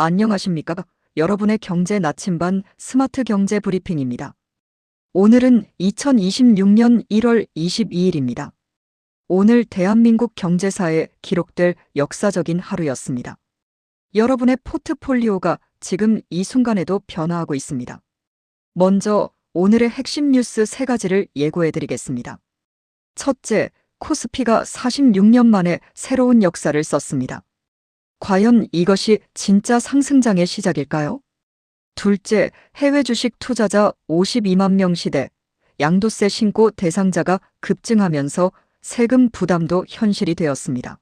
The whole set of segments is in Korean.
안녕하십니까? 여러분의 경제 나침반 스마트 경제 브리핑입니다. 오늘은 2026년 1월 22일입니다. 오늘 대한민국 경제사에 기록될 역사적인 하루였습니다. 여러분의 포트폴리오가 지금 이 순간에도 변화하고 있습니다. 먼저 오늘의 핵심 뉴스 3가지를 예고해 드리겠습니다. 첫째, 코스피가 46년 만에 새로운 역사를 썼습니다. 과연 이것이 진짜 상승장의 시작일까요? 둘째, 해외 주식 투자자 52만 명 시대, 양도세 신고 대상자가 급증하면서 세금 부담도 현실이 되었습니다.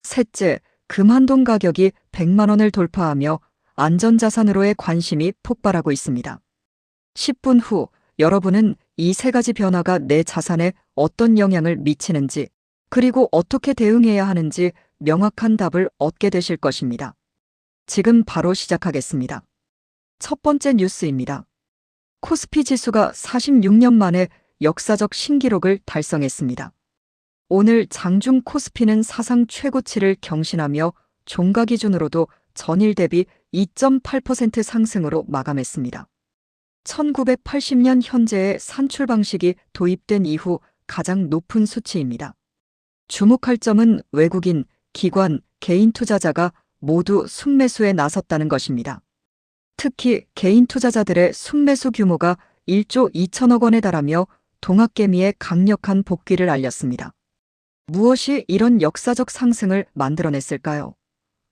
셋째, 금한돈 가격이 100만 원을 돌파하며 안전자산으로의 관심이 폭발하고 있습니다. 10분 후 여러분은 이 3가지 변화가 내 자산에 어떤 영향을 미치는지, 그리고 어떻게 대응해야 하는지 명확한 답을 얻게 되실 것입니다. 지금 바로 시작하겠습니다. 첫 번째 뉴스입니다. 코스피 지수가 46년 만에 역사적 신기록을 달성했습니다. 오늘 장중 코스피는 사상 최고치를 경신하며 종가 기준으로도 전일 대비 2.8% 상승으로 마감했습니다. 1980년 현재의 산출 방식이 도입된 이후 가장 높은 수치입니다. 주목할 점은 외국인, 기관, 개인 투자자가 모두 순매수에 나섰다는 것입니다. 특히 개인 투자자들의 순매수 규모가 1조 2천억 원에 달하며 동학개미의 강력한 복귀를 알렸습니다. 무엇이 이런 역사적 상승을 만들어냈을까요?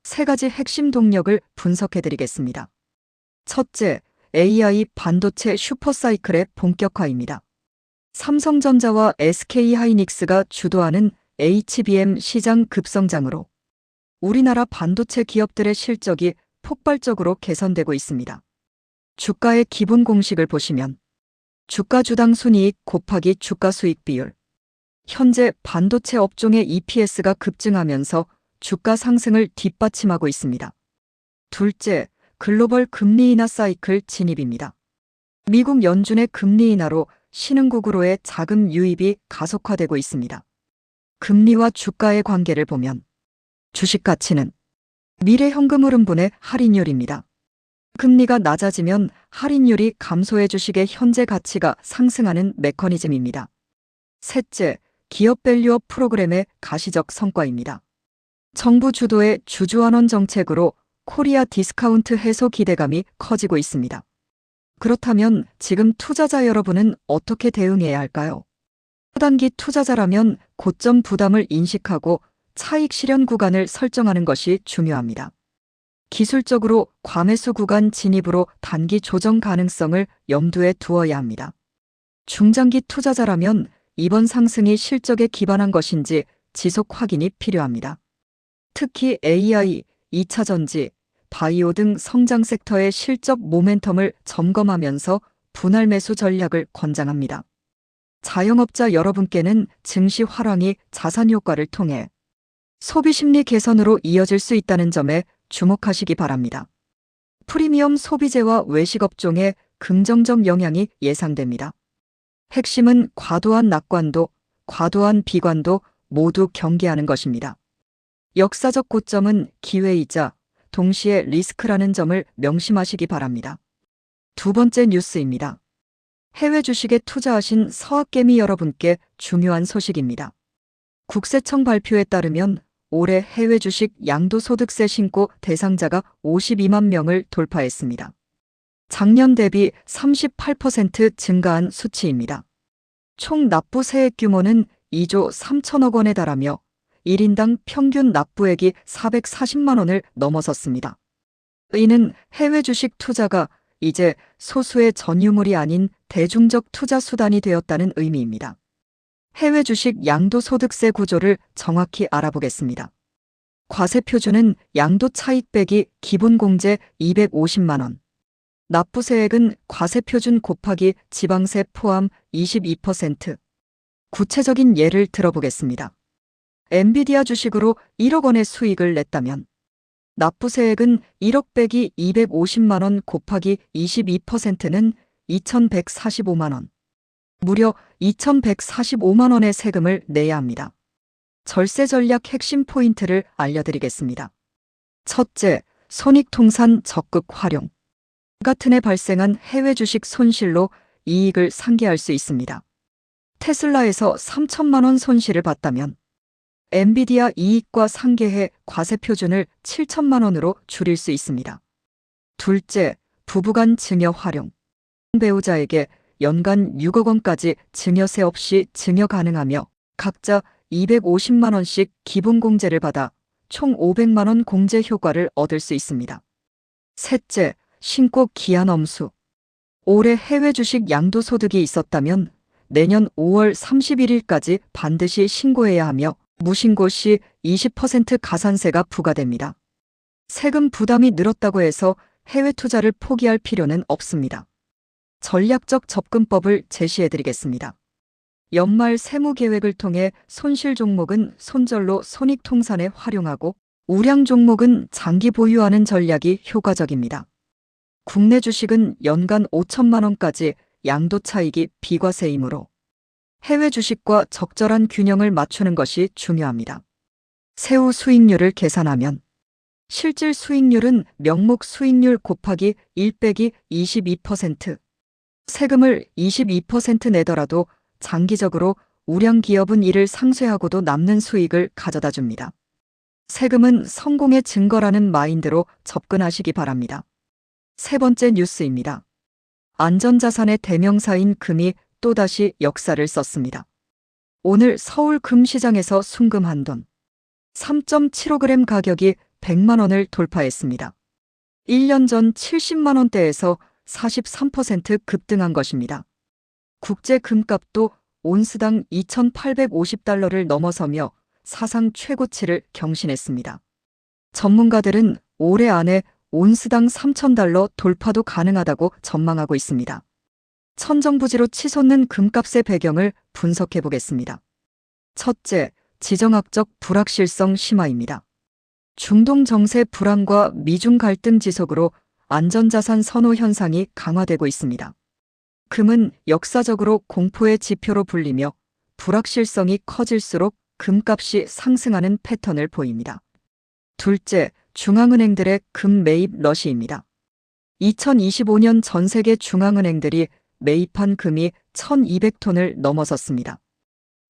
3가지 핵심 동력을 분석해드리겠습니다. 첫째, AI 반도체 슈퍼사이클의 본격화입니다. 삼성전자와 SK하이닉스가 주도하는 HBM 시장 급성장으로 우리나라 반도체 기업들의 실적이 폭발적으로 개선되고 있습니다. 주가의 기본 공식을 보시면 주가 주당 순이익 곱하기 주가 수익 비율. 현재 반도체 업종의 EPS가 급증하면서 주가 상승을 뒷받침하고 있습니다. 둘째, 글로벌 금리 인하 사이클 진입입니다. 미국 연준의 금리 인하로 신흥국으로의 자금 유입이 가속화되고 있습니다. 금리와 주가의 관계를 보면 주식 가치는 미래 현금 흐름분의 할인율입니다. 금리가 낮아지면 할인율이 감소해 주식의 현재 가치가 상승하는 메커니즘입니다. 셋째, 기업 밸류업 프로그램의 가시적 성과입니다. 정부 주도의 주주환원 정책으로 코리아 디스카운트 해소 기대감이 커지고 있습니다. 그렇다면 지금 투자자 여러분은 어떻게 대응해야 할까요? 초단기 투자자라면 고점 부담을 인식하고 차익 실현 구간을 설정하는 것이 중요합니다. 기술적으로 과매수 구간 진입으로 단기 조정 가능성을 염두에 두어야 합니다. 중장기 투자자라면 이번 상승이 실적에 기반한 것인지 지속 확인이 필요합니다. 특히 AI, 2차 전지, 바이오 등 성장 섹터의 실적 모멘텀을 점검하면서 분할 매수 전략을 권장합니다. 자영업자 여러분께는 증시 활황이 자산 효과를 통해 소비 심리 개선으로 이어질 수 있다는 점에 주목하시기 바랍니다. 프리미엄 소비재와 외식 업종에 긍정적 영향이 예상됩니다. 핵심은 과도한 낙관도, 과도한 비관도 모두 경계하는 것입니다. 역사적 고점은 기회이자 동시에 리스크라는 점을 명심하시기 바랍니다. 두 번째 뉴스입니다. 해외 주식에 투자하신 서학개미 여러분께 중요한 소식입니다. 국세청 발표에 따르면 올해 해외 주식 양도소득세 신고 대상자가 52만 명을 돌파했습니다. 작년 대비 38% 증가한 수치입니다. 총 납부 세액 규모는 2조 3천억 원에 달하며 1인당 평균 납부액이 440만 원을 넘어섰습니다. 이는 해외 주식 투자가 이제 소수의 전유물이 아닌 대중적 투자 수단이 되었다는 의미입니다. 해외 주식 양도소득세 구조를 정확히 알아보겠습니다. 과세표준은 양도 차익백이 기본공제 250만 원. 납부세액은 과세표준 곱하기 지방세 포함 22%. 구체적인 예를 들어보겠습니다. 엔비디아 주식으로 1억 원의 수익을 냈다면 납부세액은 1억 빼기 250만 원 곱하기 22%는 2,145만 원. 무려 2,145만 원의 세금을 내야 합니다. 절세 전략 핵심 포인트를 알려드리겠습니다. 첫째, 손익통산 적극 활용. 같은 해 발생한 해외 주식 손실로 이익을 상기할 수 있습니다. 테슬라에서 3천만 원 손실을 봤다면 엔비디아 이익과 상계해 과세 표준을 7천만 원으로 줄일 수 있습니다. 둘째, 부부간 증여 활용. 배우자에게 연간 6억 원까지 증여세 없이 증여 가능하며 각자 250만 원씩 기본공제를 받아 총 500만 원 공제 효과를 얻을 수 있습니다. 셋째, 신고 기한 엄수. 올해 해외 주식 양도소득이 있었다면 내년 5월 31일까지 반드시 신고해야 하며 무신고 시 20% 가산세가 부과됩니다. 세금 부담이 늘었다고 해서 해외 투자를 포기할 필요는 없습니다. 전략적 접근법을 제시해드리겠습니다. 연말 세무계획을 통해 손실 종목은 손절로 손익통산에 활용하고 우량 종목은 장기 보유하는 전략이 효과적입니다. 국내 주식은 연간 5천만 원까지 양도 차익이 비과세이므로 해외 주식과 적절한 균형을 맞추는 것이 중요합니다. 세후 수익률을 계산하면 실질 수익률은 명목 수익률 곱하기 1 빼기 22%. 세금을 22% 내더라도 장기적으로 우량 기업은 이를 상쇄하고도 남는 수익을 가져다 줍니다. 세금은 성공의 증거라는 마인드로 접근하시기 바랍니다. 세 번째 뉴스입니다. 안전자산의 대명사인 금이 또다시 역사를 썼습니다. 오늘 서울 금시장에서 순금 한돈 3.75g 가격이 100만 원을 돌파했습니다. 1년 전 70만 원대에서 43% 급등한 것입니다. 국제 금값도 온스당 2,850달러를 넘어서며 사상 최고치를 경신했습니다. 전문가들은 올해 안에 온스당 3,000달러 돌파도 가능하다고 전망하고 있습니다. 천정부지로 치솟는 금값의 배경을 분석해 보겠습니다. 첫째, 지정학적 불확실성 심화입니다. 중동 정세 불안과 미중 갈등 지속으로 안전자산 선호 현상이 강화되고 있습니다. 금은 역사적으로 공포의 지표로 불리며 불확실성이 커질수록 금값이 상승하는 패턴을 보입니다. 둘째, 중앙은행들의 금 매입 러시입니다. 2025년 전 세계 중앙은행들이 매입한 금이 1,200톤을 넘어섰습니다.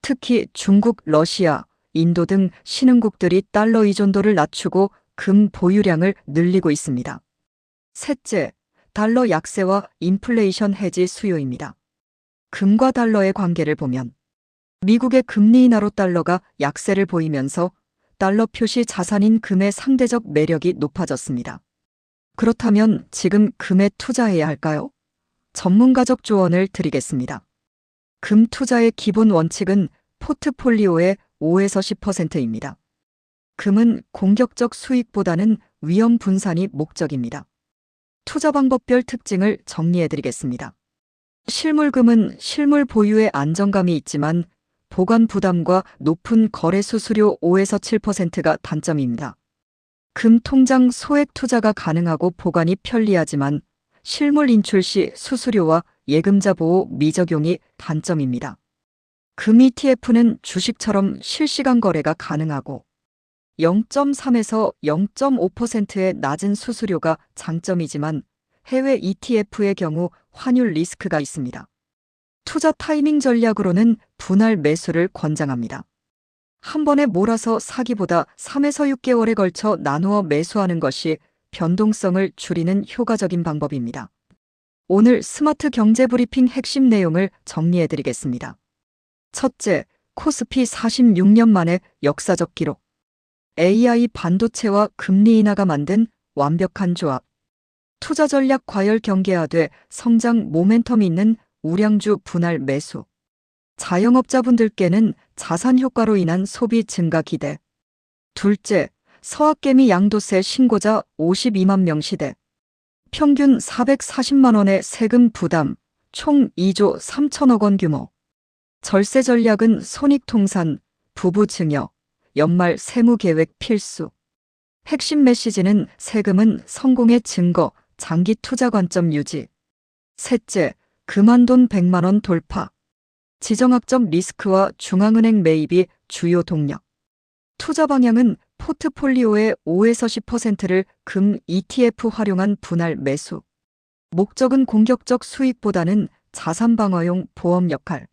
특히 중국, 러시아, 인도 등 신흥국들이 달러 의존도를 낮추고 금 보유량을 늘리고 있습니다. 셋째, 달러 약세와 인플레이션 해지 수요입니다. 금과 달러의 관계를 보면 미국의 금리 인하로 달러가 약세를 보이면서 달러 표시 자산인 금의 상대적 매력이 높아졌습니다. 그렇다면 지금 금에 투자해야 할까요? 전문가적 조언을 드리겠습니다. 금 투자의 기본 원칙은 포트폴리오의 5에서 10%입니다. 금은 공격적 수익보다는 위험 분산이 목적입니다. 투자 방법별 특징을 정리해드리겠습니다. 실물금은 실물 보유의 안정감이 있지만 보관 부담과 높은 거래 수수료 5에서 7%가 단점입니다. 금 통장 소액 투자가 가능하고 보관이 편리하지만 실물 인출 시 수수료와 예금자 보호 미적용이 단점입니다. 금 ETF는 주식처럼 실시간 거래가 가능하고 0.3에서 0.5%의 낮은 수수료가 장점이지만 해외 ETF의 경우 환율 리스크가 있습니다. 투자 타이밍 전략으로는 분할 매수를 권장합니다. 한 번에 몰아서 사기보다 3에서 6개월에 걸쳐 나누어 매수하는 것이 변동성을 줄이는 효과적인 방법입니다. 오늘 스마트 경제 브리핑 핵심 내용을 정리해드리겠습니다. 첫째, 코스피 46년 만에 역사적 기록. AI 반도체와 금리 인하가 만든 완벽한 조합. 투자 전략 과열 경계하되 성장 모멘텀 있는 우량주 분할 매수. 자영업자분들께는 자산 효과로 인한 소비 증가 기대. 둘째, 서학개미 양도세 신고자 52만 명 시대. 평균 440만 원의 세금 부담, 총 2조 3천억 원 규모. 절세 전략은 손익통산, 부부 증여, 연말 세무계획 필수. 핵심 메시지는 세금은 성공의 증거, 장기 투자 관점 유지. 셋째, 금한돈 100만 원 돌파. 지정학적 리스크와 중앙은행 매입이 주요 동력. 투자 방향은 포트폴리오의 5에서 10%를 금 ETF 활용한 분할 매수. 목적은 공격적 수익보다는 자산 방어용 보험 역할.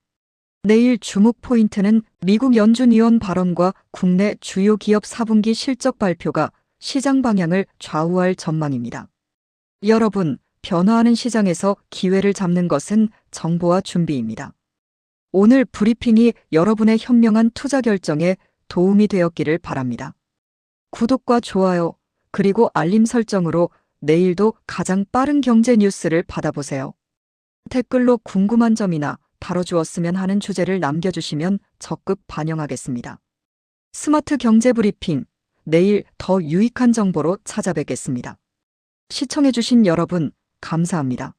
내일 주목 포인트는 미국 연준위원 발언과 국내 주요 기업 4분기 실적 발표가 시장 방향을 좌우할 전망입니다. 여러분, 변화하는 시장에서 기회를 잡는 것은 정보와 준비입니다. 오늘 브리핑이 여러분의 현명한 투자 결정에 도움이 되었기를 바랍니다. 구독과 좋아요, 그리고 알림 설정으로 내일도 가장 빠른 경제 뉴스를 받아보세요. 댓글로 궁금한 점이나 다뤄주었으면 하는 주제를 남겨주시면 적극 반영하겠습니다. 스마트 경제 브리핑, 내일 더 유익한 정보로 찾아뵙겠습니다. 시청해주신 여러분, 감사합니다.